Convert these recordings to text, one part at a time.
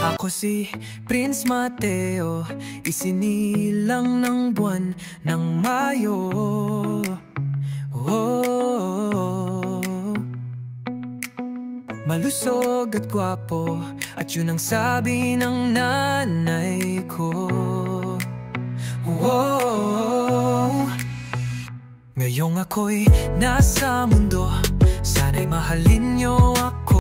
Ako si Prince Mateo, isinilang ng buwan ng Mayo. Malusog at gwapo, at yun ang sabi ng nanay ko. Ngayong ako'y nasa mundo, sana'y mahalin niyo ako.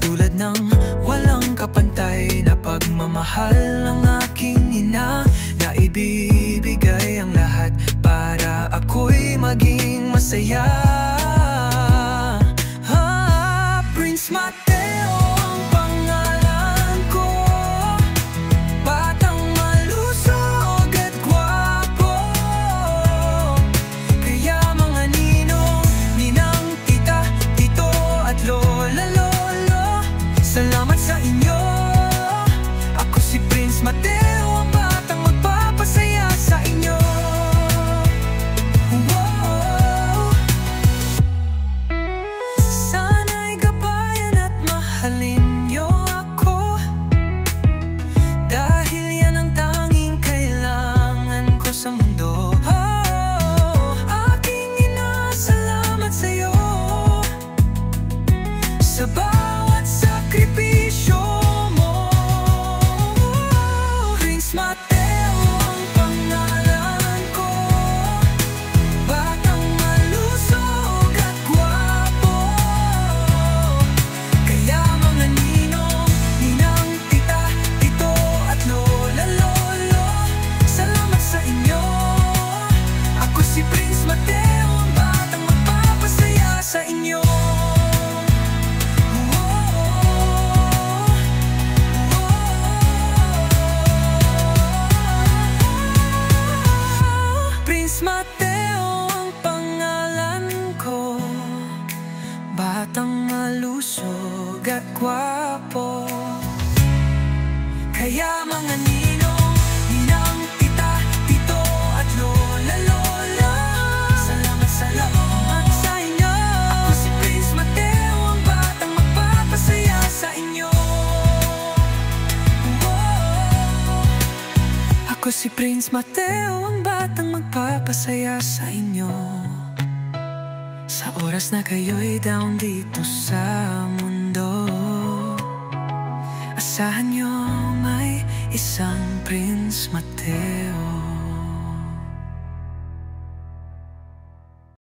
Tulad ng walang kapantay na pagmamahal ng aking ina, na ibibigay ang lahat para ako'y maging masaya. Prince Mateo ang pangalan ko, batang malusog at gwapo. Kaya mga ninong, ninang, tita, tito at lola, lolo, salamat sa inyo. Ako si Prince Mateo, ang batang magpapasaya sa inyo. Sana'y gabayan at mahalin niyo ako, dahil yan ang tanging kailangan ko sa mundo. Aking ina, salamat sa'yo sa bawat sakripisyo mo. Prince Mateo ang pangalan ko, batang malusog at gwapo. Kaya mga ninong, ninang, tita, tito at lola, lolo, salamat sa inyo. Ako si Prince Mateo, ang batang magpapasaya sa inyo. Prince Mateo ang pangalan ko, batang malusog at gwapo. Kaya mga ninong, ninang, tita, tito at lola, lola, salamat sa inyo. Ako si Prince Mateo, ang batang magpapasaya sa inyo. Ako si Prince Mateo, ang batang magpapasaya sa inyo. Sa oras na kayo'y down dito sa mundo, asahan nyo may isang Prince Mateo.